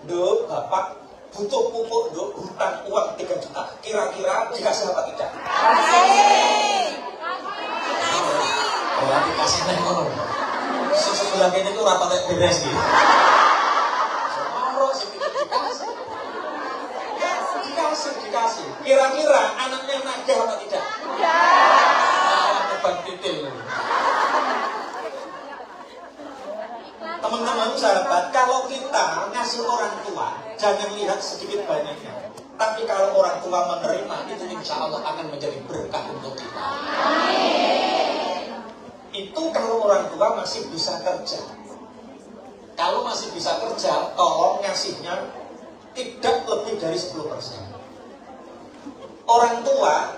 Duk, bapak butuh pupuk, duk, hutang uang 3 juta. Kira-kira dikasih apa tidak? Oh, dikasih nengor. Sebelah ini tuh rapat beres gitu. Semaro sih dikasih. Dikasih. Kira-kira anaknya nagih apa tidak? Beban titil. Teman-teman sahabat, kalau kita ngasih orang tua, jangan lihat sedikit banyaknya. Tapi kalau orang tua menerima, itu insya Allah akan menjadi berkah untuk kita. Itu kalau orang tua masih bisa kerja. Kalau masih bisa kerja, tolong ngasihnya tidak lebih dari 10%. Orang tua,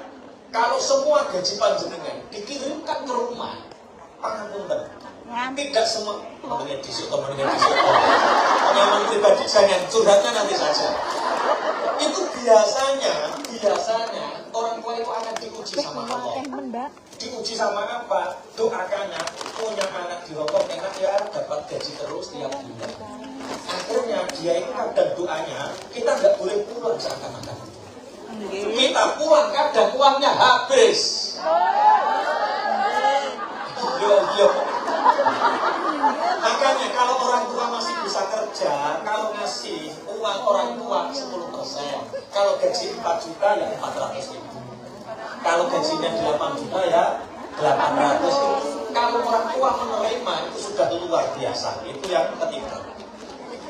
kalau semua gaji panjenengan dikirimkan ke rumah, pangapunten. Tidak semua temannya disuk. Pengalaman pribadi jangan, curhatnya nanti saja. Itu biasanya orang tua itu akan diuji sama Allah. Diuji sama apa? Doakannya punya anak di Hongkong enak ya, dapat gaji terus tiap bulan. Akhirnya dia itu kadang doanya kita nggak boleh pulang seakan-akan. Kita pulang kadang uangnya habis. Iya. Makanya kalau orang tua masih bisa kerja, kalau ngasih uang orang tua 10%, kalau gaji 4 juta ya 400.000. Kalau gajinya 8 juta ya 800.000. Kalau orang tua menerima itu sudah luar biasa. Itu yang ketiga.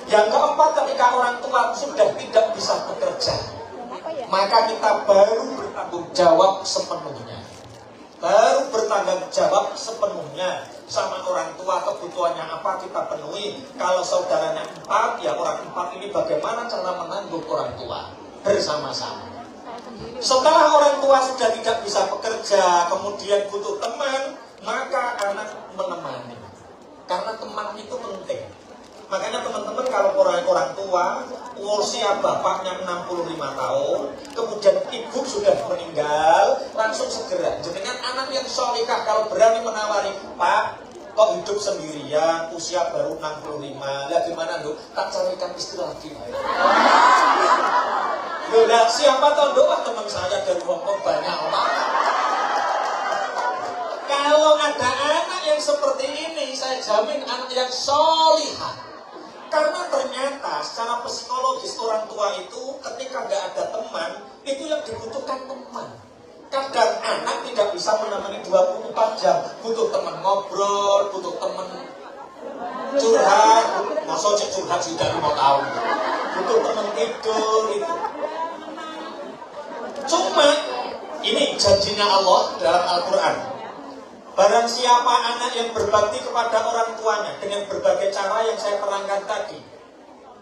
Yang keempat, ketika orang tua sudah tidak bisa bekerja, maka kita baru bertanggung jawab sepenuhnya. Sama orang tua, kebutuhannya apa kita penuhi. Kalau saudaranya 4, ya orang 4 ini bagaimana cara menanggung orang tua bersama-sama. Setelah orang tua sudah tidak bisa bekerja, kemudian butuh teman, maka anak menemani. Karena teman itu penting. Makanya teman-teman kalau orang tua, usia bapaknya 65 tahun, kemudian ibu sudah meninggal, langsung segera. Jenengan anak yang sholihah kalau berani menawari, Pak, kok hidup sendirian, usia baru 65, lah gimana Dok? Tak carikan istri lagi. Loh, siapa tahu doa teman saya dari Hongkong banyak orang. Kalau ada anak yang seperti ini, saya jamin anak yang sholihah. Karena ternyata secara psikologis orang tua itu ketika nggak ada teman, itu yang dibutuhkan teman. Kadang anak tidak bisa menemani 24 jam, butuh teman ngobrol, butuh teman curhat, masa cek curhat sudah 5 tahun, butuh teman tidur itu. Cuma ini janjinya Allah dalam Al-Quran. Barang siapa anak yang berbakti kepada orang tuanya dengan berbagai cara yang saya terangkan tadi,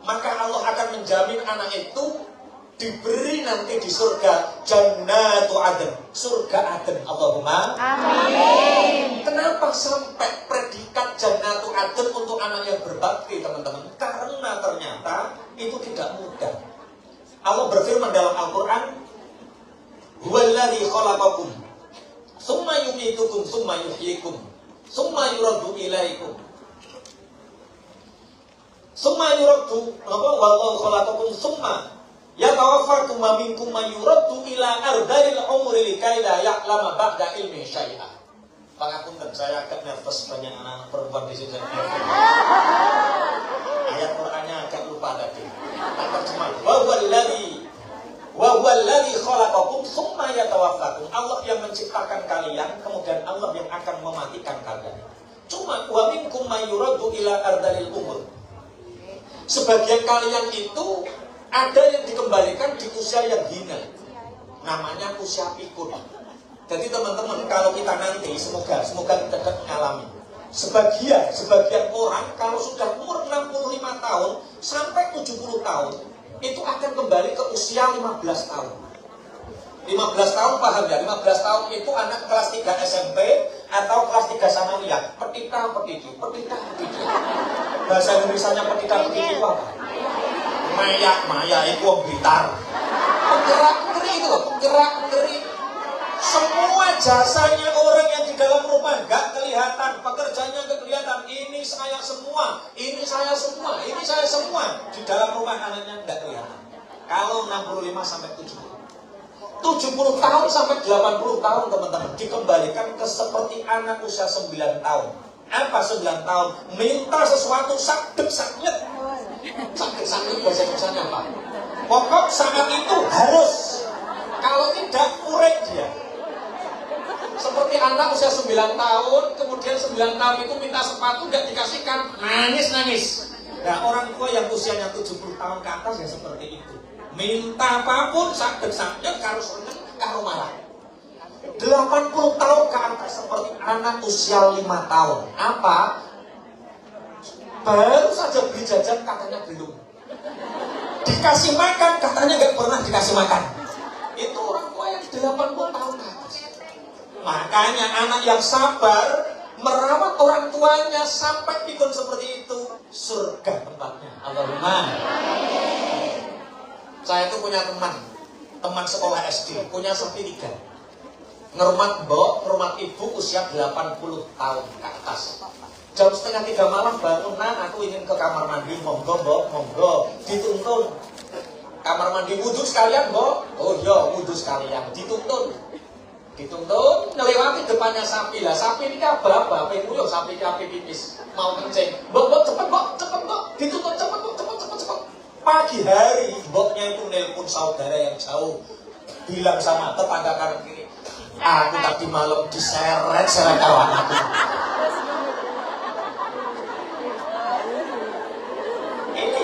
maka Allah akan menjamin anak itu diberi nanti di surga Jannatu Adn, surga Adn. Allahumma amin. Kenapa sampai predikat Jannatu Adn untuk anak yang berbakti, teman-teman? Karena ternyata itu tidak mudah. Allah berfirman dalam Al-Quran, huwallazi khalaqakum summa yumitukum summa yuhyikum summa yuraddu ilaikum summa yuraddu wallahu khalaqakum summa yatawaffakum wa minkum man yuraddu ila ardhil umri likai la ya'lama ba'da ilmi syai'a. Pangapunten, saya agak nervous, banyak anak-anak perempuan di sini. Ayat Qur'annya agak lupa tadi. Terjemah wa huwallazi khalaqakum tsumma yatawaffakum. Allah yang menciptakan kalian, kemudian Allah yang akan mematikan kalian. Cuma wa minkum may yuraddu ila ardalil umur. Sebagian kalian itu ada yang dikembalikan di usia yang hina. Namanya usia pikun. Jadi teman-teman, kalau kita nanti semoga kita mengalami. Sebagian orang kalau sudah umur 65 tahun sampai 70 tahun itu akan kembali ke usia 15 tahun. 15 tahun paham ya? 15 tahun itu anak kelas 3 SMP atau kelas 3 sanawiyah. Petita petiti. Bahasa Indonesianya petita petiti itu apa? Maya itu wong Blitar. Penggerak-penggerik itu loh, penggerak-penggerik. Semua jasanya orang yang di dalam rumah nggak kelihatan, pekerjaannya nggak kelihatan. Ini saya semua, ini saya semua, ini saya semua. Di dalam rumah anaknya nggak kelihatan. Kalau 65 sampai 70. 70 tahun sampai 80 tahun teman-teman dikembalikan ke seperti anak usia 9 tahun. Apa 9 tahun? Minta sesuatu sakit-sakit. Sakit-sakit bahasa Indonesia apa? Pokok saat itu harus. Kalau tidak urek dia. Seperti anak usia 9 tahun, kemudian 9 tahun itu minta sepatu nggak dikasihkan, nangis-nangis. Nah orang tua yang usianya 70 tahun ke atas ya seperti itu. Minta apapun sakit-sakit karo seneng karo marah. 80 tahun ke atas seperti anak usia 5 tahun. Apa? Baru saja beli jajan katanya belum. Dikasih makan katanya nggak pernah dikasih makan. Itu orang tua yang 80 tahun ke atas. Makanya anak yang sabar merawat orang tuanya sampai pikun seperti itu, surga tempatnya. Allahumma. Saya itu punya teman sekolah SD, punya sapi 3. Ngerumat mbok, ngerumat ibu usia 80 tahun ke atas. Jam 2:30 malam bangunan, aku ingin ke kamar mandi, monggo mbok, monggo, dituntun. Kamar mandi wudhu sekalian mbok, oh iya wudhu sekalian, dituntun. Dituntun, melewati depannya sapi lah. Sapi ini apa? Penguyo sapi pipis, mau kencing. Mbok, cepet mbok, dituntun cepet mbok, cepet. Pagi hari, mboknya itu nelpon saudara yang jauh, bilang sama tetangga kanan kiri, aku tadi malam diseret kawan aku. Ini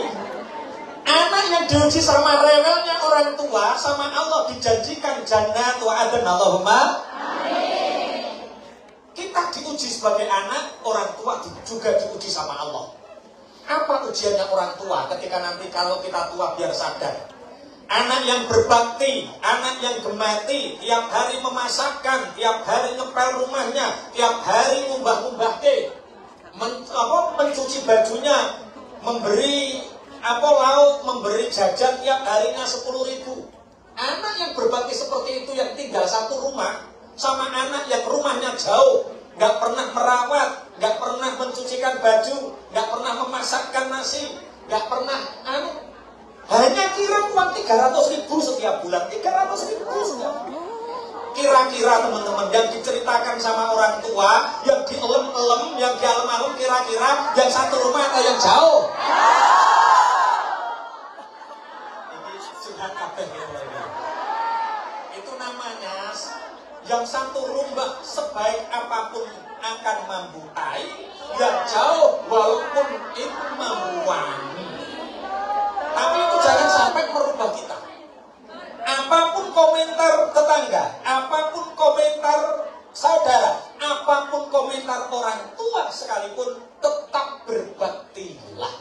anak yang diuji sama rewelnya orang tua, sama Allah dijanjikan jannah wa adn. Allahumma amin. Kita diuji sebagai anak, orang tua juga diuji sama Allah. Apa ujiannya orang tua ketika nanti kalau kita tua biar sadar? Anak yang berbakti, anak yang gemati, tiap hari memasakkan, tiap hari ngepel rumahnya, tiap hari ngumbah-ngumbah mencuci bajunya, memberi lauk, memberi jajan tiap harinya 10.000. Anak yang berbakti seperti itu yang tinggal satu rumah, sama anak yang rumahnya jauh, nggak pernah merawat, nggak pernah mencucikan baju, nggak pernah memasakkan nasi, nggak pernah hanya kira uang 300.000 setiap bulan. 300.000 setiap bulan. Kira-kira teman-teman yang diceritakan sama orang tua, yang dielem-elem, yang dialem-alem, kira-kira yang satu rumah atau yang jauh? Ini sudah kabeh. Itu namanya yang satu rumah sebaik apapun akan membutai, yang jauh walaupun itu membuangi. Tapi itu jangan sampai merubah kita. Apapun komentar tetangga, apapun komentar saudara, apapun komentar orang tua sekalipun, tetap berbaktilah.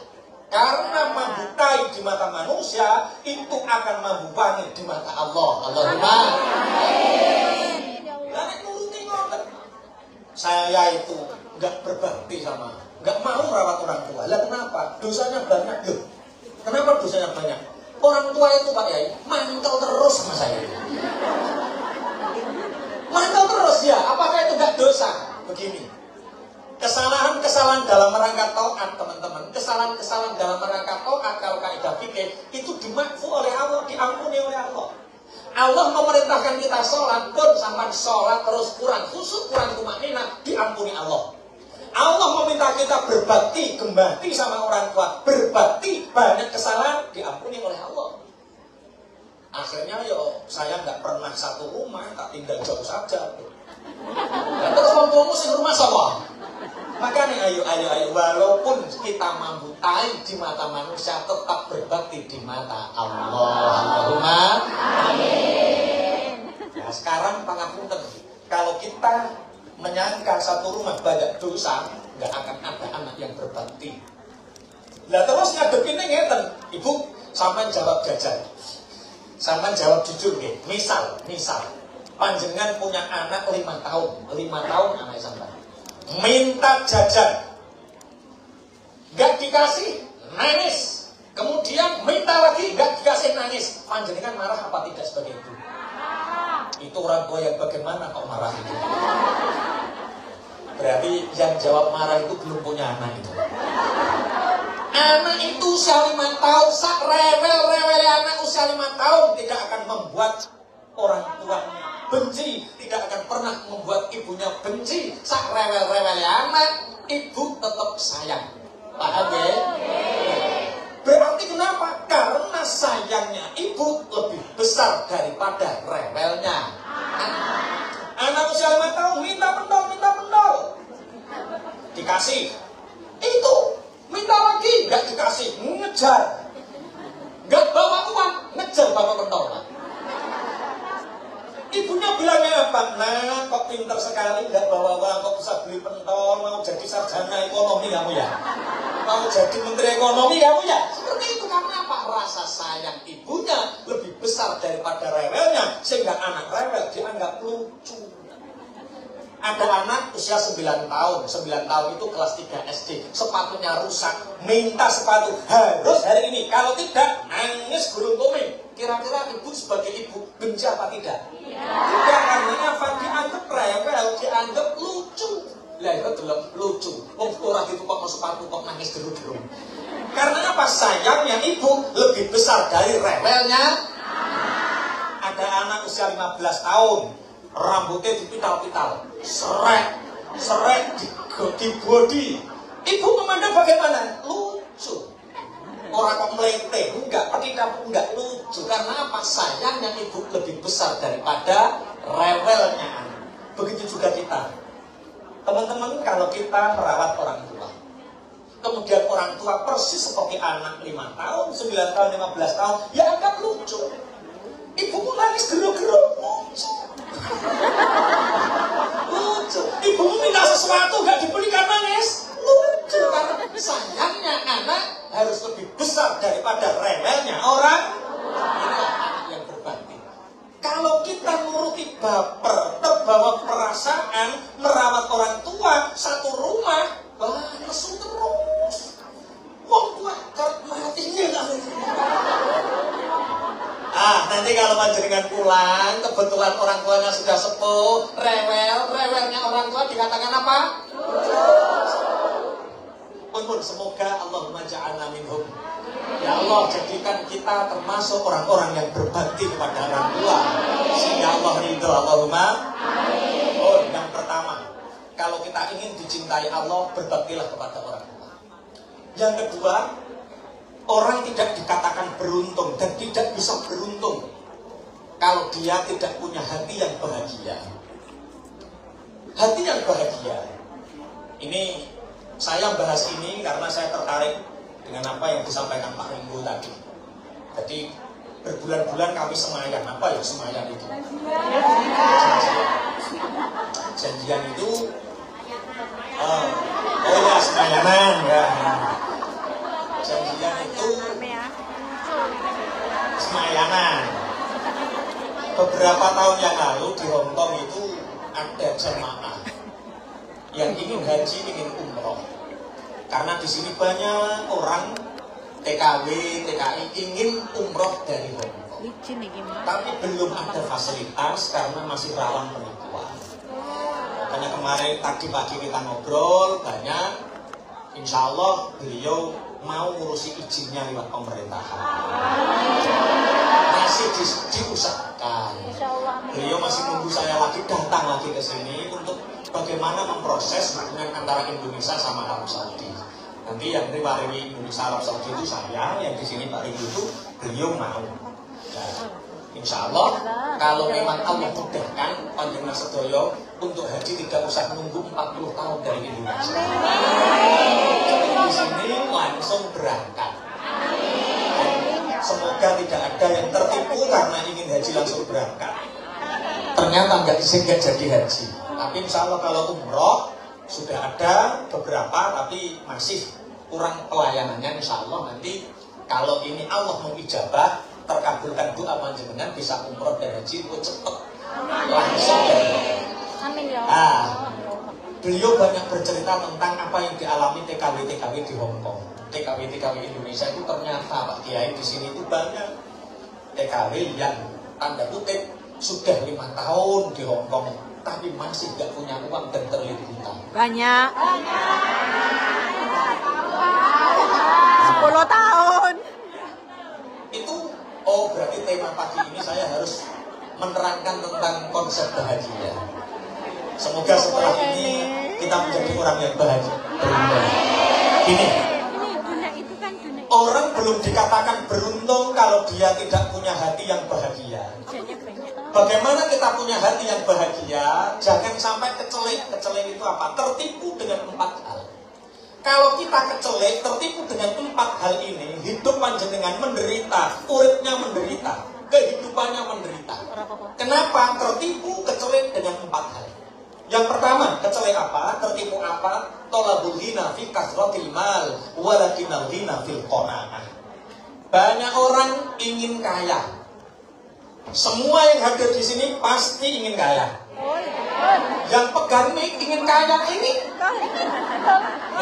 Karena membutai di mata manusia, itu akan membuangi di mata Allah. Allahumma amin. Saya itu nggak berbakti sama, nggak mau merawat orang tua. Lah kenapa? Dosanya banyak. Loh, kenapa dosanya banyak? Orang tua itu Pak Yai mantel terus sama saya. Mantel terus ya. Apakah itu nggak dosa? Begini, kesalahan-kesalahan dalam rangka taat teman-teman, kesalahan-kesalahan dalam rangka taat kalau kaidah fikih itu dimakfu oleh Allah, diampuni oleh Allah. Allah memerintahkan kita sholat pun sampai sholat terus kurang khusyuk, kurang tumakninah, diampuni Allah. Allah meminta kita berbakti, gembati sama orang tua, berbakti, banyak kesalahan, diampuni oleh Allah. Akhirnya saya nggak pernah satu rumah, tak tinggal jauh saja. Dan terus ngomong sing rumah sama. Makanya ayo, walaupun kita membutai di mata manusia, tetap berbakti di mata Allah. Allahumma amin. Nah sekarang pangapunten, kalau kita menyangka satu rumah banyak dosa, nggak akan ada anak yang berbakti. Lah terus ngadepinnya ngeten, ibu, sampean jawab jajan, sampean jawab jujur nggih. Misal, panjenengan punya anak 5 tahun anak sampean, minta jajan, nggak dikasih, nangis. Kemudian minta lagi, nggak dikasih, nangis. Panjenengan marah apa tidak sebagai ibu? Itu orang tua yang bagaimana kok marah itu? Berarti yang jawab marah itu belum punya anak itu. Anak itu usia 5 tahun, sak rewel-rewel anak usia 5 tahun tidak akan membuat orang tuanya benci, tidak akan pernah membuat ibunya benci. Sak rewel-rewel anak, ibu tetap sayang. Paham ya? Berarti kenapa? Karena sayangnya ibu lebih besar daripada rewelnya. Anak usia 5 tahun minta pendol. Dikasih. Itu. Minta lagi. Nggak dikasih. Ngejar. Nggak bawa uang. Ngejar bawa pendol. Ibunya bilangnya apa? Nah, kok pinter sekali, nggak bawa uang, kok bisa beli pentol, mau jadi sarjana ekonomi kamu ya? Mau jadi menteri ekonomi kamu ya? Seperti itu. Karena apa? Rasa sayang ibunya lebih besar daripada rewelnya, sehingga anak rewel dianggap lucu. Ada anak usia 9 tahun, 9 tahun itu kelas 3 SD, sepatunya rusak, minta sepatu, harus hari ini, kalau tidak, nangis gulung koming. Kira-kira ibu sebagai ibu benci apa tidak? Tidak, karena apa? Dianggap rewel, dianggap lucu. Lah itu belum lucu. Wong ora ditukok sepatu kok nangis gerung-gerung. Karena apa? Sayangnya ibu lebih besar dari rewelnya. Ada anak usia 15 tahun, rambutnya dipital-pital, seret di body. Ibu memandang bagaimana? Lucu. Orang kok melete, enggak, enggak lucu. Karena apa? Sayangnya ibu lebih besar daripada rewelnya. Begitu juga kita. Teman-teman, kalau kita merawat orang tua, kemudian orang tua persis seperti anak 5 tahun, 9 tahun, 15 tahun, ya agak lucu. Ibumu nangis geruk-geruk, lucu. Lucu. Ibumu minta sesuatu gak diberikan, nangis, lucu. Karena sayangnya anak harus lebih besar daripada rewelnya orang. Inilah anak yang berbakti. Kalau kita nuruti baper, terbawa perasaan, merawat orang tua, satu rumah, lesu terus. Wong tua matinya. Nanti kalau panjenengan pulang, kebetulan orang tuanya sudah sepuh, rewelnya orang tua dikatakan apa? Pun semoga Allahumma ja'alna minhum. Ya Allah, jadikan kita termasuk orang-orang yang berbakti kepada orang tua, sehingga Allah ridho. Allahumma. Oh, yang pertama, kalau kita ingin dicintai Allah, berbaktilah kepada orang tua. Yang kedua, orang tidak dikatakan beruntung dan tidak bisa beruntung kalau dia tidak punya hati yang bahagia. Hati yang bahagia. Ini saya bahas ini karena saya tertarik dengan apa yang disampaikan Pak Ringo tadi. Jadi berbulan-bulan kami semayan. Apa ya semayan itu? Janjian itu oh ya semayanan ya. Janjian itu semayanan. Beberapa tahun yang lalu di Hong Kong itu ada jemaah yang ingin haji, ingin umroh. Karena di sini banyak orang TKW, TKI ingin umroh dari Hong Kong. Tapi belum ada fasilitas karena masih rawan penipuan. Makanya kemarin tadi pagi kita ngobrol banyak. Insya Allah beliau mau ngurusi izinnya lewat pemerintahan. Masih diusahakan. Beliau masih nunggu saya lagi datang lagi ke sini untuk bagaimana memproses hubungan antara Indonesia sama Arab Saudi. Nanti yang riwari Indonesia Arab Saudi itu saya, yang di sini Pak Ringo itu beliau mau. Nah, insya Allah kalau memang Allah mudahkan panjenengan sedoyo untuk haji tidak usah menunggu 40 tahun dari Indonesia. Di sini langsung berangkat. Semoga tidak ada yang tertipu karena ingin haji langsung berangkat. Ternyata nggak jadi haji. Tapi insya Allah kalau umroh sudah ada beberapa, tapi masih kurang pelayanannya. Insya Allah nanti kalau ini Allah mengijabah, terkabulkan doa panjenengan bisa umroh dan haji itu cepat langsung dari. Beliau banyak bercerita tentang apa yang dialami TKW di Hong Kong. TKW Indonesia itu ternyata Pak Kiai di sini itu banyak TKW yang tanda kutip sudah 5 tahun di Hong Kong tapi masih gak punya uang dan terlilit hutang. Banyak. 10 tahun. Itu, oh berarti tema pagi ini saya harus menerangkan tentang konsep bahagia. Semoga setelah ini kita menjadi orang yang bahagia. Ini orang belum dikatakan beruntung kalau dia tidak punya hati yang bahagia. Bagaimana kita punya hati yang bahagia? Jangan sampai kecelek. Kecelek itu apa? Tertipu dengan 4 hal. Kalau kita kecelek, tertipu dengan 4 hal ini, hidup panjenengan menderita, uripnya menderita, kehidupannya menderita. Kenapa? Tertipu, kecelek dengan 4 hal. Yang pertama, kecelek apa? Tertipu apa? Tolabul ghina fi kasratil mal walakinal ghina fil qanaah. Banyak orang ingin kaya. Semua yang hadir di sini pasti ingin kaya. Yang pegang mic ingin kaya ini.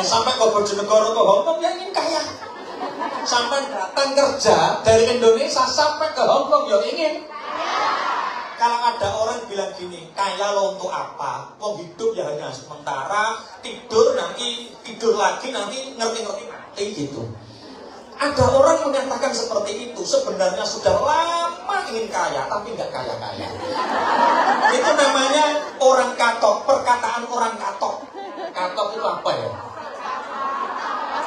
Sampai ke Bojonegoro ke Hongkong yang ingin kaya. Sampai datang kerja dari Indonesia sampai ke Hongkong yang ingin. Kalau ada orang bilang gini, kaya lo untuk apa? Mau hidup ya hanya sementara, tidur nanti tidur lagi nanti ngerti-ngerti mati gitu. Ada orang menyatakan seperti itu, sebenarnya sudah lama ingin kaya, tapi nggak kaya-kaya. Itu namanya orang katok, perkataan orang katok. Katok itu apa ya?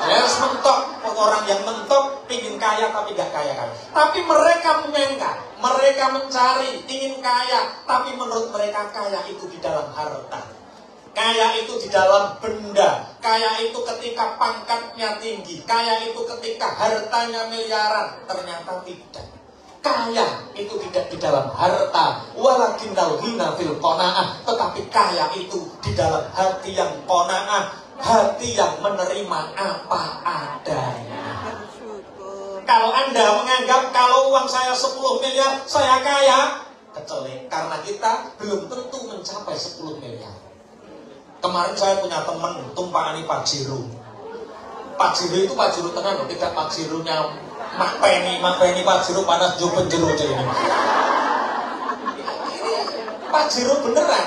Ya, mentok, orang yang mentok, ingin kaya tapi nggak kaya-kaya. Tapi mereka menyangka, mereka mencari, ingin kaya, tapi menurut mereka kaya itu di dalam harta. Kaya itu di dalam benda, kaya itu ketika pangkatnya tinggi, kaya itu ketika hartanya miliaran. Ternyata tidak. Kaya itu tidak di dalam harta, walakinnal ghina fil qanaah, tetapi kaya itu di dalam hati yang qanaah, hati yang menerima apa adanya. Kalau Anda menganggap kalau uang saya 10 miliar, saya kaya, kecelek, karena kita belum tentu mencapai 10 miliar. Kemarin saya punya teman tumpahani Pajero. Pajero itu Pajero tenan, tidak Pajeronya Mak Penny Pajero panas jo penjero ini. Pajero beneran.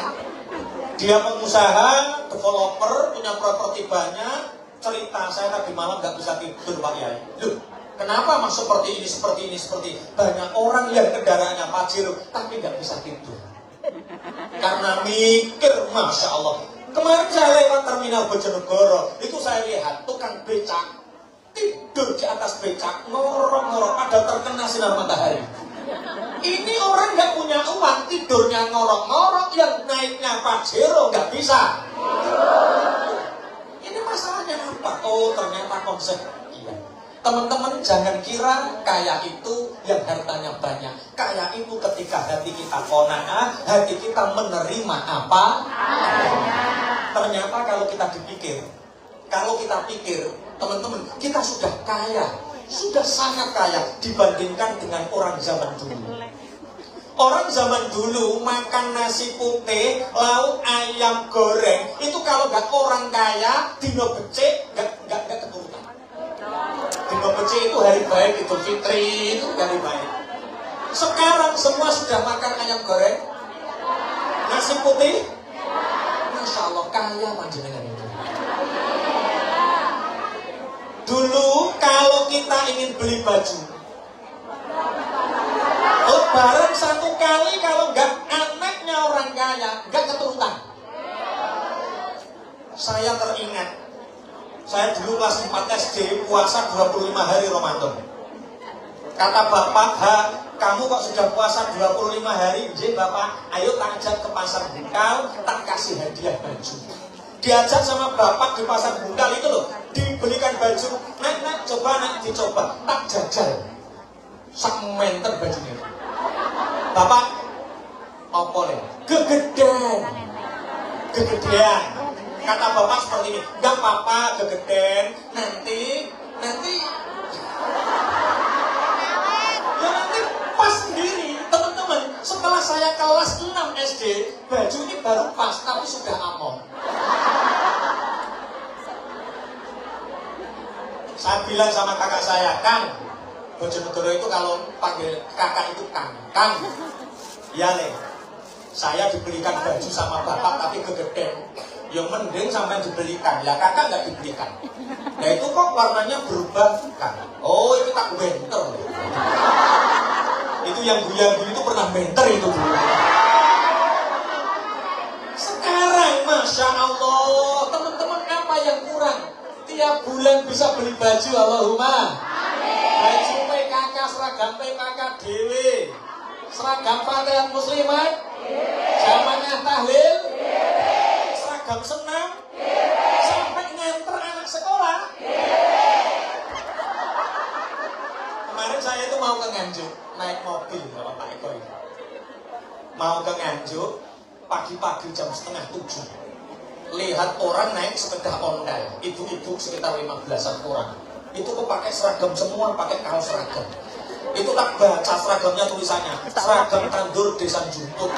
Dia pengusaha, developer, punya properti banyak. Cerita saya tadi malam nggak bisa tidur Pak Yai. Loh, kenapa Mas seperti ini? Banyak orang yang kendaraannya Pajero tapi nggak bisa tidur. Karena mikir, Masya Allah. Kemarin saya lewat terminal Bojonegoro, itu saya lihat tukang becak tidur di atas becak, ngorok-ngorok, ada terkena sinar matahari. Ini orang nggak punya uang, tidurnya ngorok-ngorok, yang naiknya Pajero nggak bisa. Ini masalahnya apa? Oh, ternyata konsep. Iya. Teman-teman jangan kira kaya itu yang hartanya banyak. Kaya itu ketika hati kita qanaah, hati kita menerima apa? Ternyata kalau kita pikir, teman-teman, kita sudah kaya, sudah sangat kaya dibandingkan dengan orang zaman dulu. Orang zaman dulu makan nasi putih, lauk ayam goreng, itu kalau nggak orang kaya, dino becek, nggak keturunan. Dino becek itu hari baik, Idul Fitri itu hari baik. Sekarang semua sudah makan ayam goreng, nasi putih, Masya Allah kaya panjenengan itu. Dulu kalau kita ingin beli baju, Lebaran 1 kali kalau nggak anaknya orang kaya, nggak keturunan. Saya teringat, saya dulu kelas 4 SD puasa 25 hari Ramadan. Kata bapak, kamu kok sudah puasa 25 hari? Jadi bapak, ayo tak ajak ke pasar Bungkal, tak kasih hadiah baju. Diajak sama bapak di pasar Bungkal itu loh, dibelikan baju. Nak, coba nak, dicoba, tak jajal. Sak menter bajunya. Bapak, apa nih? Kegedean. Kata bapak seperti ini, enggak apa-apa, kegedean. Nanti ya nanti pas sendiri, teman-teman. Setelah saya kelas 6 SD, baju ini baru pas, tapi sudah amon. Saya bilang sama kakak saya, Kang, Bojonegoro itu kalau panggil kakak itu Kang. Ya Le, saya dibelikan baju sama bapak tapi kegedean. Ya mending sampai dibelikan, ya kakak nggak dibelikan. Nah itu kok warnanya berubah kan? Oh itu tak benter. Itu yang buya-buya itu pernah benter itu dulu. Sekarang Masya Allah, teman-teman apa yang kurang? Tiap bulan bisa beli baju, Allahumma. Baju PKK, seragam PKK dewe, seragam pakaian muslimat, zamannya tahlil, seragam senam, sampai nganter anak sekolah. Kemarin saya itu mau ke Nganjuk, naik mobil sama Pak Eko ini. Mau ke Nganjuk, pagi-pagi jam 6:30. Lihat orang naik sepeda ondel, ibu-ibu sekitar 15-an orang. Itu kok pakai seragam semua, pakai kaos seragam. Itu tak baca seragamnya tulisannya, seragam tandur desa Jumput.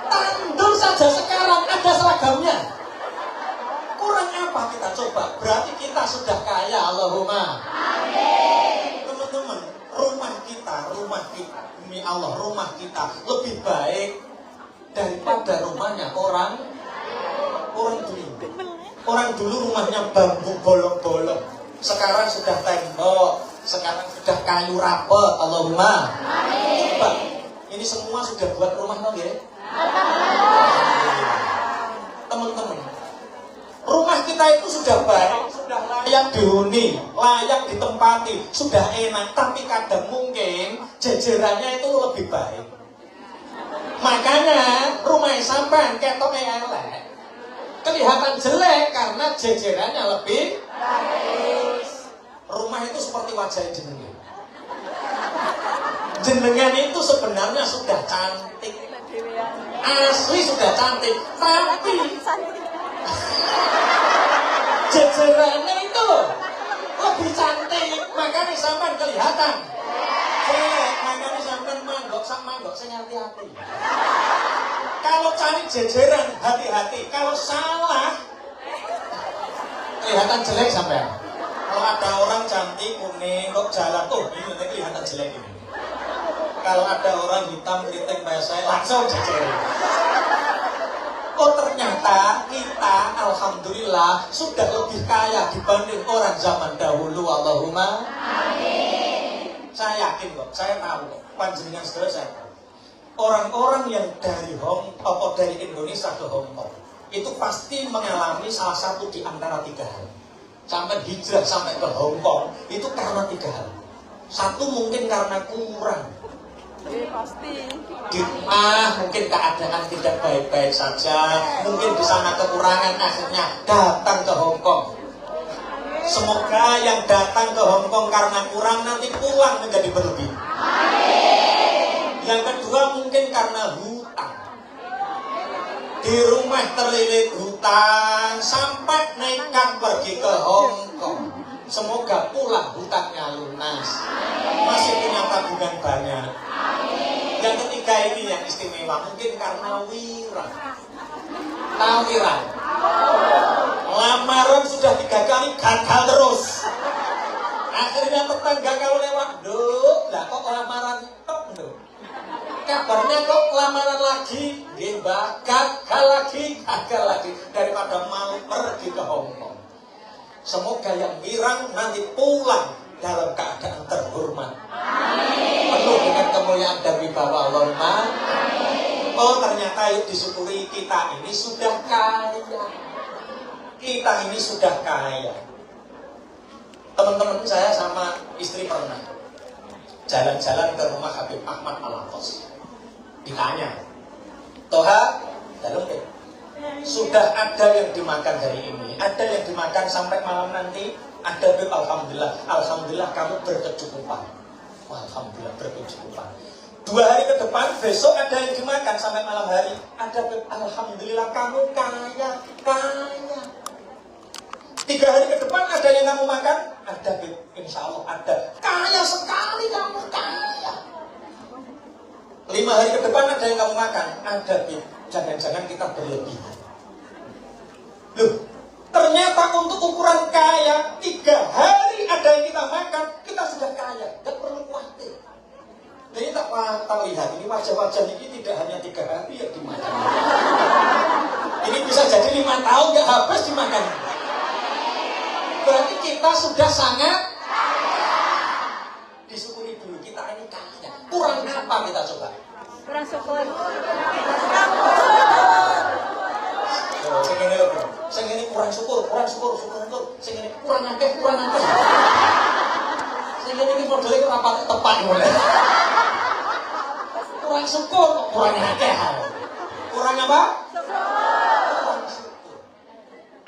Tandur saja sekarang ada seragamnya. Kurang apa kita coba? Berarti kita sudah kaya, Allahumma. Amin. Teman-teman, rumah kita, demi Allah, rumah kita lebih baik daripada rumahnya orang dulu. Orang dulu rumahnya bambu bolong-bolong, sekarang sudah tembok, sekarang sudah kayu rapet, Allahumma. Amin. Coba, ini semua sudah buat rumah dong ya? Teman-teman, rumah kita itu sudah baik, sudah layak dihuni, layak ditempati, sudah enak, tapi kadang mungkin jejerannya itu lebih baik. Makanya rumah sampean ketoknya elek, kelihatan jelek karena jejerannya lebih baik. Rumah itu seperti wajah jenengan. Jenengan itu sebenarnya sudah cantik, asli sudah cantik, tapi jejerannya itu lebih cantik, makanya sampean kelihatan. Makanya sampean manggok saya hati-hati. Kalau cari jejeran hati-hati, kalau salah kelihatan jelek sampean. Kalau ada orang cantik kuning kok jalan tuh ini nanti kelihatan jelek ini. Kalau ada orang hitam keriting kayak saya langsung jejeran. Oh ternyata kita alhamdulillah sudah lebih kaya dibanding orang zaman dahulu, Allahumma. Amin. Saya yakin kok, saya tahu kok, panjenengan saudara saya tahu. Orang-orang yang dari dari Indonesia ke Hong Kong itu pasti mengalami salah satu di antara 3 hal. Sampai hijrah sampai ke Hong Kong itu karena 3 hal. Satu mungkin karena kurang. Pasti. Di rumah mungkin keadaan tidak baik-baik saja, mungkin di sana kekurangan, akhirnya datang ke Hong Kong. Semoga yang datang ke Hong Kong karena kurang nanti pulang menjadi berlebih. Yang kedua mungkin karena hutang. Di rumah terlilit hutang sampai nekat pergi ke Hong Kong. Semoga pulang hutangnya lunas, masih punya tabungan banyak. Yang ketiga ini yang istimewa, mungkin karena wirah. Tahu wirah? Lamaran sudah 3 kali gagal terus. Akhirnya tetangga kalau lewat, duh, lah kok lamaran tok duh. Kabarnya kok lamaran lagi, gagal lagi daripada mau pergi ke Hong Kong. Semoga yang wirang nanti pulang dalam keadaan terhormat. Amin. Penuh dengan kemuliaan dan wibawa, Allahumma. Oh ternyata yuk disyukuri kita ini sudah kaya. Kita ini sudah kaya. Teman-teman saya sama istri pernah jalan-jalan ke rumah Habib Ahmad Al-Atos. Ditanya, Toha, dalam sudah ada yang dimakan hari ini, ada yang dimakan sampai malam nanti, ada Beb, alhamdulillah kamu berkecukupan. Alhamdulillah berkecukupan. 2 hari ke depan, besok ada yang dimakan sampai malam hari, ada Beb, alhamdulillah kamu kaya. 3 hari ke depan ada yang kamu makan, ada Beb, insya Allah ada. Kaya sekali kamu, kaya. 5 hari ke depan ada yang kamu makan, ada Beb, jangan-jangan kita berlebihan. Loh, ternyata untuk ukuran kaya 3 hari ada yang kita makan, kita sudah kaya, gak perlu khawatir. Jadi tak lihat ini wajah-wajah ini tidak hanya 3 hari yang dimakan. amin. Berarti kita sudah sangat disyukuri dulu, kita ini kaya. Kurang apa kita coba? Kurang syukur. Sing ini kurang syukur. Sing ini kurang akeh. Sing ini modelnya kenapa tepat mulai. Kurang syukur, kurang akeh. Kurang apa? Kurang syukur.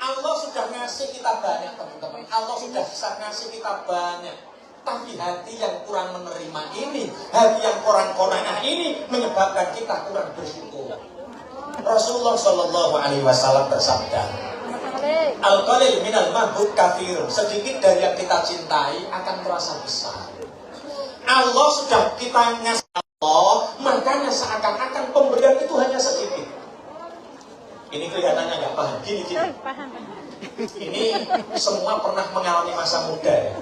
Allah sudah ngasih kita banyak, teman-teman. Allah sudah ngasih kita banyak. Tapi hati yang kurang menerima ini, hati yang kurang qanaah ini menyebabkan kita kurang bersyukur. Rasulullah Shallallahu Alaihi Wasallam bersabda, Al-qalil minal mahbub kathir. Sedikit dari yang kita cintai akan terasa besar. Allah sudah kita ngasih Allah, makanya seakan-akan pemberian itu hanya sedikit. Ini kelihatannya nggak paham. Gini. Ini semua pernah mengalami masa muda ya.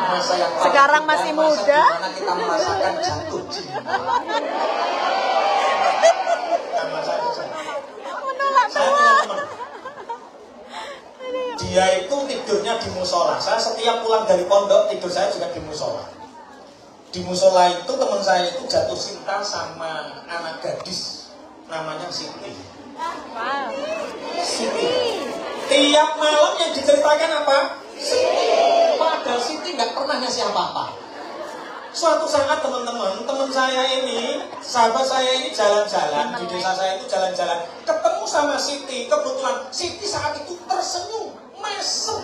Masa yang sekarang masih muda. Masa kita merasakan jatuh cinta. Dia itu tidurnya di musola. Saya setiap pulang dari pondok tidur saya juga di musola. Di musola itu teman saya itu jatuh cinta sama anak gadis namanya Siti. Siti. Tiap malam yang diceritakan apa? Siti. Padahal Siti nggak pernah ngasih apa-apa. Suatu saat teman-teman, teman saya ini, sahabat saya ini jalan-jalan di desa saya itu jalan-jalan, ketemu sama Siti. Kebetulan Siti saat itu tersenyum, mesem.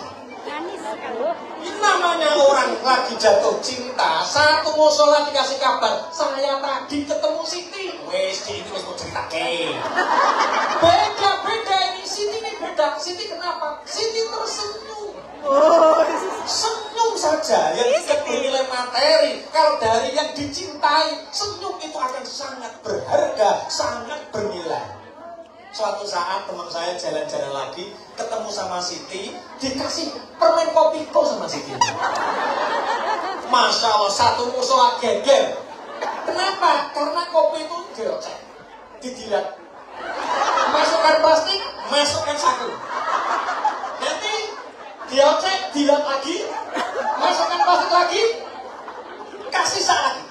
Ini namanya orang lagi jatuh cinta. Satu musola dikasih kabar, saya tadi ketemu Siti. Wes, ini wes mau cerita ke. Beda ini, Siti ini beda. Siti kenapa? Siti tersenyum. Senyum saja yang tidak bernilai materi. Kalau dari yang dicintai, senyum itu akan sangat berharga, sangat bernilai. Suatu saat teman saya jalan-jalan lagi, ketemu sama Siti, dikasih permen kopiko sama Siti. Masya Allah, satu musola geger. Kenapa? Karena kopi itu diocek, didilat, masukkan plastik, masukkan saku. Nanti diocek, dilat lagi, masukkan plastik lagi, kasih sak lagi.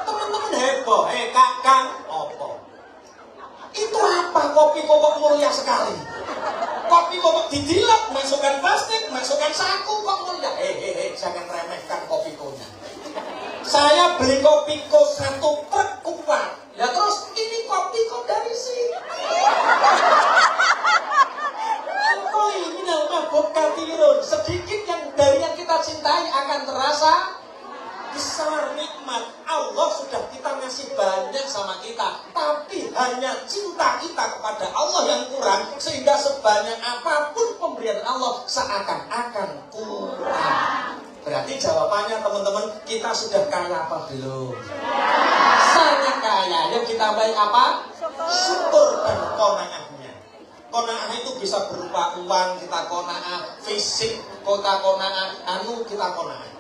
Teman-teman heboh, kakang, opo. Itu apa? Kopi kok mulia sekali. Kopi kok didilat, masukkan plastik, masukkan saku, kok mulia. Jangan remehkan kopi konya. Saya beli kopi kok 1 truk kuat. Ya terus ini kopi kok dari sini. Alkohol minal mabuk kathirun. Sedikit yang dari yang kita cintai akan terasa besar nikmat. Allah sudah kita ngasih banyak sama kita, tapi hanya cinta kita kepada Allah yang kurang, sehingga sebanyak apapun pemberian Allah seakan-akan kurang. Berarti jawabannya teman-teman, kita sudah kaya apa belum? Sangat kaya. Yang kita baik apa? Syukur dan qanaahnya. Qanaah itu bisa berupa uang, kita qanaah, fisik, kita qanaah, kita qanaah.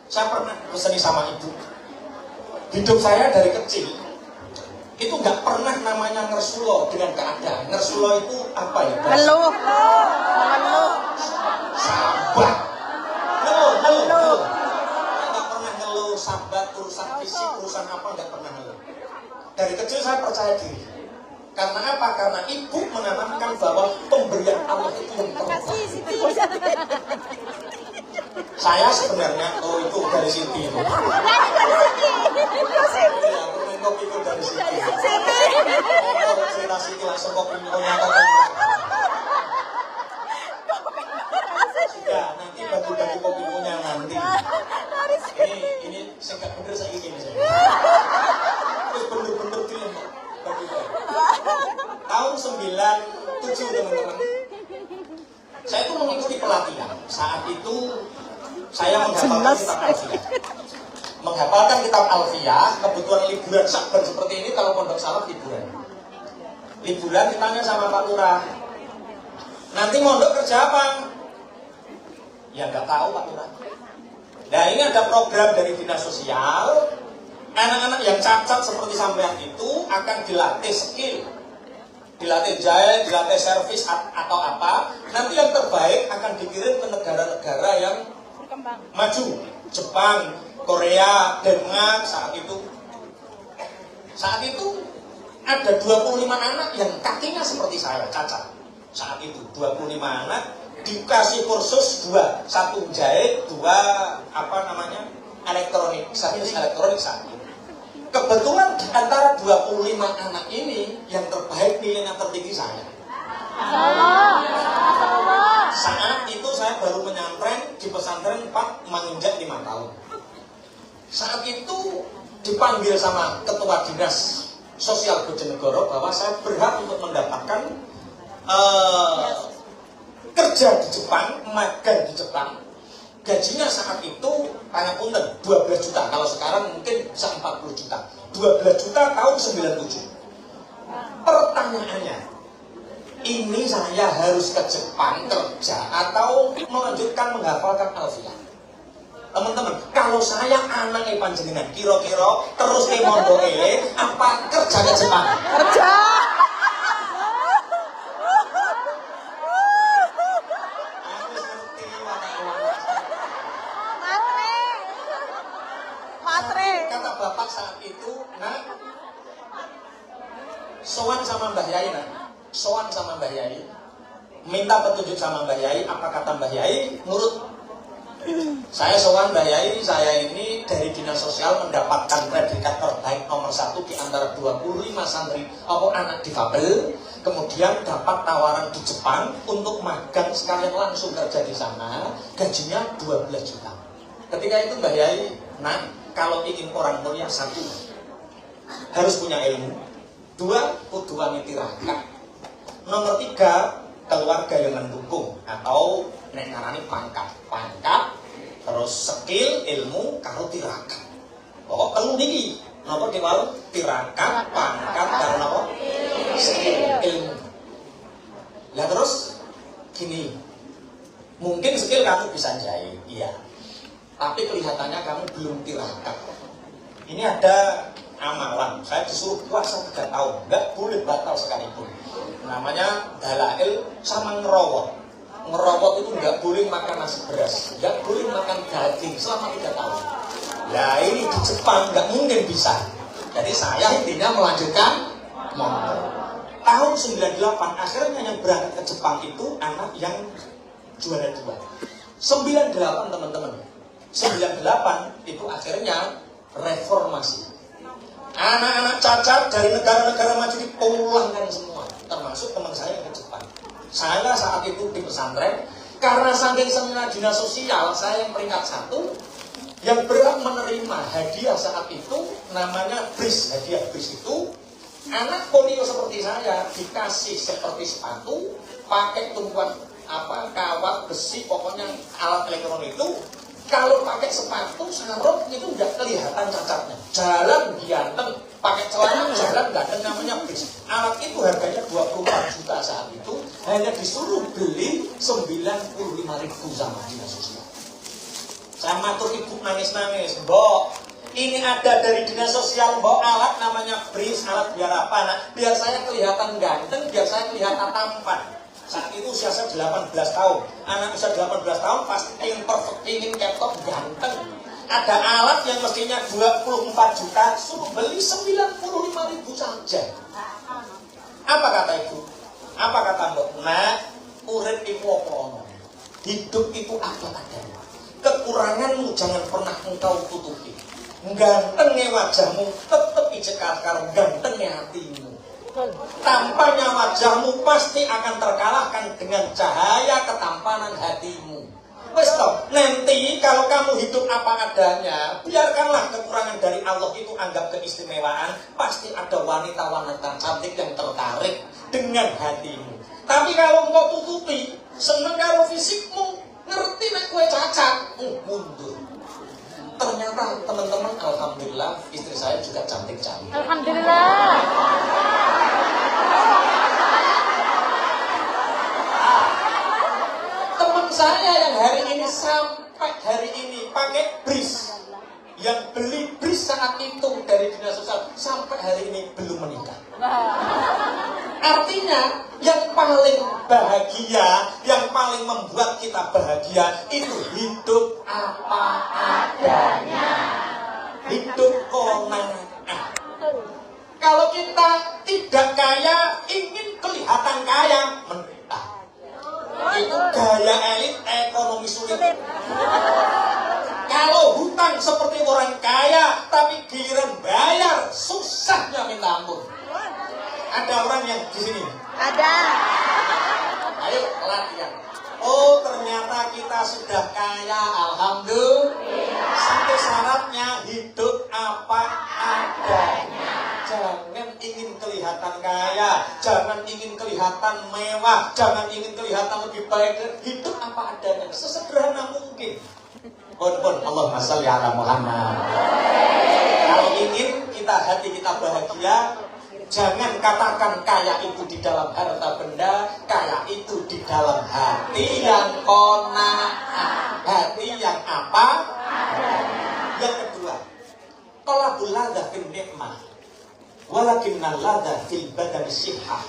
Saya pernah pesan sama ibu. Hidup saya dari kecil itu nggak pernah namanya ngersulo dengan keadaan. Ngersulo itu apa ya? Ngeluh. Sabar. Ngeluh. Nggak pernah ngeluh. Sabar, urusan fisik, urusan apa nggak pernah ngeluh. Dari kecil saya percaya diri. Karena apa? Karena ibu menanamkan bahwa pemberian Allah itu yang terbaik. Saya sebenarnya, itu dari Siti itu. Permen kopi itu dari Siti. Cerita Siti langsung kopi nyata. Sudah, nanti bagi-bagi kopi punya nanti. Ini singkat bener saya ingin. Terus bener-bener film bagi-bagi. Tahun 97 teman-teman. Saya itu mengikuti pelatihan. Saat itu saya menghafalkan kitab Alfiyah. Menghafalkan kitab Alfiyah, kebetulan liburan Syakban seperti ini, kalau pondok salaf liburan. Liburan ditanya sama Pak Lurah, nanti mondok kerja apa? Ya nggak tahu Pak Lurah. Nah ini ada program dari Dinas Sosial, anak-anak yang cacat seperti sampean itu akan dilatih skill. dilatih jahit, dilatih servis atau apa. Nanti yang terbaik akan dikirim ke negara-negara yang maju, Jepang, Korea, Denmark. Saat itu ada 25 anak yang kakinya seperti saya, cacat. Saat itu 25 anak dikasih kursus 2, 1 jahit, 2 elektronik, servis elektronik saat itu. Kebetulan di antara 25 anak ini yang terbaik nilainya tertinggi saya. Saat itu saya baru menyantren di pesantren 4 menginjak 5 tahun. Saat itu dipanggil sama ketua dinas sosial Bojonegoro bahwa saya berhak untuk mendapatkan kerja di Jepang, magang di Jepang. Gajinya saat itu pangapunten 12 juta. Kalau sekarang mungkin bisa 40 juta. 12 juta tahun 97. Pertanyaannya, ini saya harus ke Jepang kerja atau melanjutkan menghafalkan Alfiah? Teman-teman, kalau saya anaknya panjenengan kira-kira terus ke mondok apa kerja ke Jepang? Kerja. Kata bapak saat itu, sowan sama Mbah Yai, sowan sama Mbah Yai, minta petunjuk sama Mbah Yai. Apa kata Mbah Yai? Nurut. Saya sowan Mbah Yai, saya ini dari dinas sosial mendapatkan predikat terbaik nomor 1 di antara 25 santri anak difabel. Kemudian dapat tawaran di Jepang untuk magang sekalian langsung kerja di sana, gajinya 12 juta. Ketika itu Mbah Yai, kalau ingin orang mulia, 1 harus punya ilmu, 2 kudu wanita tirakat, nomor 3 keluarga yang mendukung atau nek ngarani pangkat, terus skill, ilmu, karo tirakat. Pokok telu niki napa diwalu tirakat, pangkat, karo napa skill, ilmu. Lah terus gini, mungkin skill kamu bisa jahit, iya. Tapi kelihatannya kamu belum tirakat. Ini ada amalan, saya disuruh puasa 3 tahun, nggak boleh batal sekalipun. Namanya dalail sama ngerowot. Ngerowot itu nggak boleh makan nasi beras, nggak boleh makan daging selama 3 tahun. Nah ini di Jepang nggak mungkin bisa. Jadi saya intinya melanjutkan mondok. Tahun 98 akhirnya yang berangkat ke Jepang itu anak yang juara 2. 98 teman-teman. 98 itu akhirnya reformasi. Anak-anak cacat dari negara-negara maju dipulangkan semua, termasuk teman saya yang ke Jepang. Saya saat itu di pesantren, karena saking senangnya dinas sosial, saya yang peringkat 1 yang berhak menerima hadiah saat itu, namanya BRIS. Hadiah BRIS itu anak polio seperti saya dikasih seperti sepatu, pakai tumpuan kawat besi, pokoknya alat elektronik itu. Kalau pakai sepatu sarung itu nggak kelihatan cacatnya. Jalan ganteng, pakai celana jalan ganteng, namanya BRIS. Alat itu harganya 24 juta saat itu, hanya disuruh beli 95.000 sama dinas sosial. Saya matur ibu nangis-nangis, Mbok, ini ada dari dinas sosial, Mbok, alat namanya BRIS, alat biar apa? Biar saya kelihatan ganteng, biar saya kelihatan tampan. Saat itu usia saya 18 tahun. Anak usia 18 tahun pasti ingin perfect, ingin ketok ganteng. Ada alat yang mestinya 24 juta, suruh beli 95.000 saja. Apa kata ibu? Apa kata Mbok? Urip iku apa? Hidup itu apa adanya. Kekuranganmu jangan pernah engkau tutupi. Gantengnya wajahmu tetap ijekar karo gantengnya hatimu. Tampaknya wajahmu pasti akan terkalahkan dengan cahaya ketampanan hatimu. Wes toh, nanti kalau kamu hidup apa adanya, biarkanlah kekurangan dari Allah itu anggap keistimewaan. Pasti ada wanita-wanita cantik yang tertarik dengan hatimu. Tapi kalau engkau tutupi, seneng karo fisikmu, ngerti nek kue cacat, mundur. Ternyata teman-teman, alhamdulillah istri saya juga cantik-cantik. Alhamdulillah. Teman saya yang hari ini sampai hari ini pakai BRIS, yang beli BRIS saat itu dari dinas sosial sampai hari ini belum menikah. Artinya yang paling bahagia, yang paling membuat kita bahagia itu hidup apa adanya, hidup qanaah. Kalau kita tidak kaya, ingin kelihatan kaya, menderita. Itu gaya elit ekonomi sulit. Kalau hutang seperti orang kaya, tapi giliran bayar susahnya minta ampun. Ada orang yang di sini? Ada. Ayo latihan. Oh, ternyata kita sudah kaya, alhamdulillah. Sampai syaratnya hidup apa adanya. Jangan ingin kelihatan kaya, jangan ingin kelihatan mewah, jangan ingin kelihatan lebih baik. Hidup apa adanya, sesederhana mungkin. Bon, Allahumma sholli ala Muhammad. Kalau ingin hati kita bahagia, jangan katakan kaya itu di dalam harta benda, kaya itu di dalam hati yang qanaah. Hati yang apa? Yang kedua, talabul ladza fil nikmah, walakinnal ladza fil badani sihhah.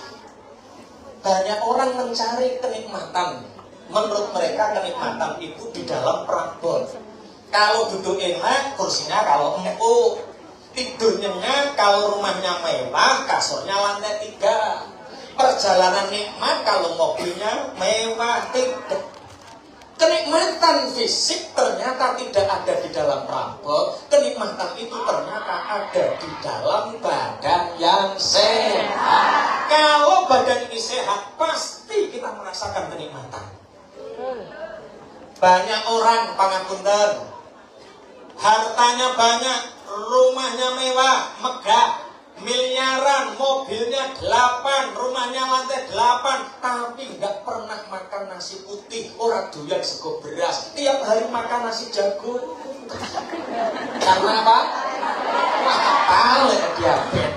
Banyak orang mencari kenikmatan. Menurut mereka kenikmatan itu di dalam prabon. Kalau duduk enak, kursinya kalau empuk. Tidur nyenyak, kalau rumahnya mewah, kasurnya lantai 3. Perjalanan nikmat, kalau mobilnya mewah, tidak. Kenikmatan fisik ternyata tidak ada di dalam prabon. Kenikmatan itu ternyata ada di dalam badan yang sehat. Kalau badan ini sehat, pasti kita merasakan kenikmatan. Banyak orang pangapunten, hartanya banyak, rumahnya mewah, megah, miliaran, mobilnya 8, rumahnya lantai 8, tapi nggak pernah makan nasi putih, orang doyan sego beras, tiap hari makan nasi jagung. Karena apa? Wah, apa diabetes.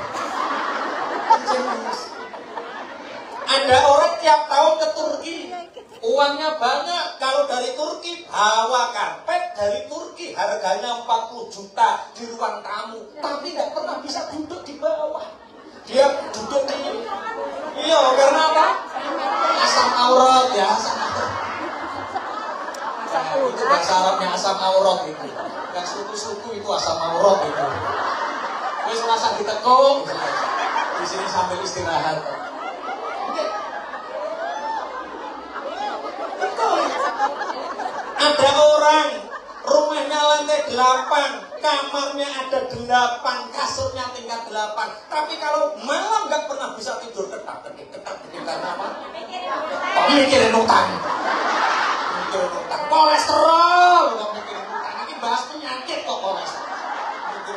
Ada orang tiap tahun ke Turki, uangnya banyak. Kalau dari Turki bawa karpet dari Turki, harganya 40 juta di ruang tamu, tapi nggak pernah bisa duduk di bawah. Dia duduk di, iya, karena apa? Asam aurat ya, asam aurat. Nah, itu bahasa Arabnya asam aurat itu. Yang suku-suku itu asam aurat itu. Wis rasa ditekuk di sini sambil istirahat. Ada orang rumahnya lantai 8, kamarnya ada 8, kasurnya tingkat 8, tapi kalau malam nggak pernah bisa tidur, ketak-ketik karena apa? Mikirin utang. Mikirin utang. Kolesterol, nggak mikirin utang. Ini bahas penyakit kok kolesterol.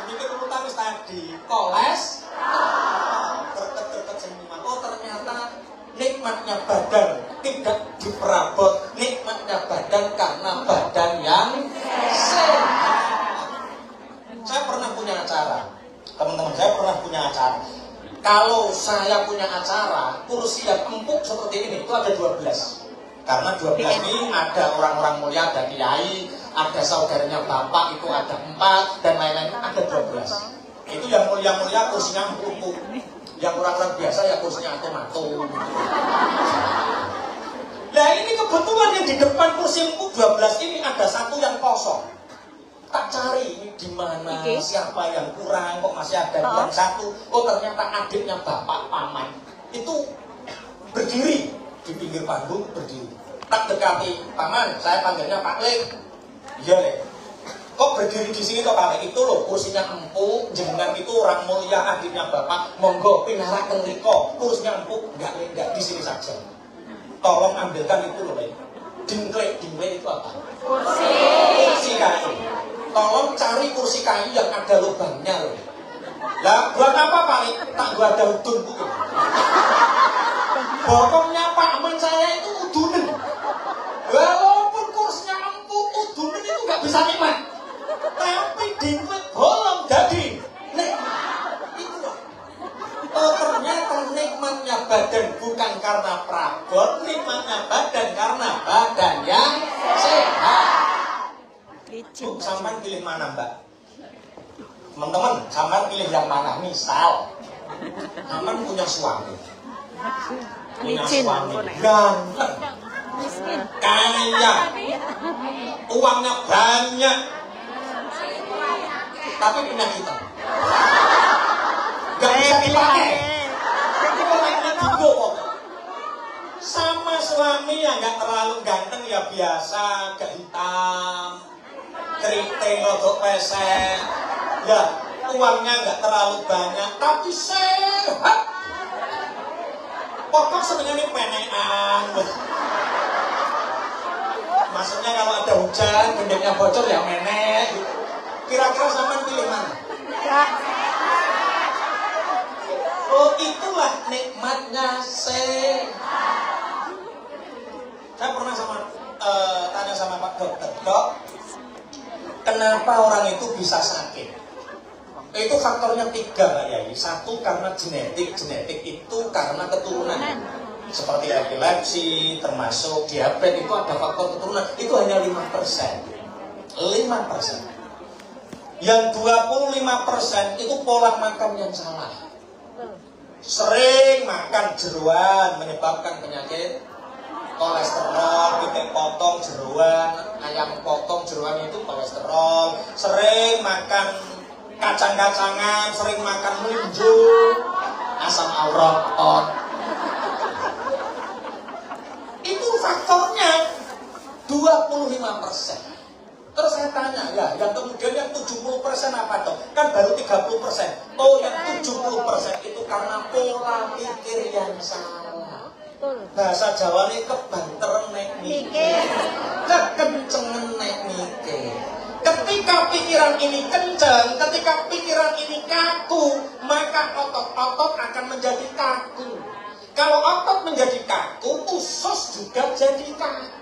Mikirin utang tadi, kolesterol. Terket semua. Oh, ternyata nikmatnya badan tidak diperabot, nikmatnya badan karena badan yang sehat. Saya pernah punya acara, teman-teman, saya pernah punya acara. Kalau saya punya acara, kursi yang empuk seperti ini itu ada 12. Karena 12 ini ada orang-orang mulia, ada kiai, ada saudaranya bapak, itu ada 4, dan lain-lain, ada 12. Itu yang mulia-mulia kursinya empuk. Yang orang-orang biasa ya kursinya atom-atom. Nah, ini kebetulan yang di depan kursi empuk 12 ini ada satu yang kosong. Tak cari ini di mana, siapa yang kurang, kok masih ada yang satu. Oh, ternyata adiknya bapak paman itu berdiri di pinggir panggung, berdiri. Tak dekati, paman, saya panggilnya Pak Lek. Iya, Lek. Kok berdiri di sini kok Pak Lek? Itu loh kursinya empuk, jenengan itu orang mulia, adiknya bapak. Monggo pinaraken riko, kursinya empuk, enggak di sini saja. Tolong ambilkan itu loh, Lek. Dingklek itu apa? Kursi kayu. Tolong cari kursi kayu yang ada lubangnya loh. Lah buat apa Pak Lek? Tak gua ada udun bukan? Pokoknya Pak Man saya itu udunen. Walaupun kursinya empuk, udunen itu gak bisa nikmat. Tapi dingklek bolong jadi nikmat. Itulah. Oh, ternyata nikmatnya badan bukan karena prabon, nikmatnya badan karena badan yang sehat. Bu, sampai pilih mana Mbak? Teman-teman, sampai pilih yang mana? Misal, Aman punya suami, punya Licin. suami ganteng, Miskin. kaya, uangnya banyak, tapi penyakitan. Gak bisa dipakai. Itu orangnya juga kok. Sama suami yang gak terlalu ganteng ya biasa, gak hitam, keriting, rodok pesek, ya uangnya gak terlalu banyak, tapi sehat. Pokok sebenarnya ini penean. Maksudnya kalau ada hujan, gendengnya bocor ya menek. Kira-kira sampean pilih mana? Ya. Oh, itulah nikmatnya sehat. Saya pernah tanya sama Pak Dokter, Dok, kenapa orang itu bisa sakit? Itu faktornya 3, Pak Yai. 1 karena genetik itu karena keturunan. Seperti epilepsi, termasuk diabetes, itu ada faktor keturunan. Itu hanya 5%. 5%. Yang 25% itu pola makan yang salah. Sering makan jeroan menyebabkan penyakit kolesterol, pitik potong jeroan, ayam potong jeroan itu kolesterol. Sering makan kacang-kacangan, sering makan melinjo, asam urat. Itu faktornya 25%. Terus saya tanya, ya yang kemudian yang 70% apa dong? Kan baru 30%. Oh, yang 70% itu karena pola pikir yang salah. Bahasa Jawa ini kebanter nek mikir, kekencengan nek mikir. Ketika pikiran ini kencang, ketika pikiran ini kaku, maka otot-otot akan menjadi kaku. Kalau otot menjadi kaku, usus juga jadi kaku.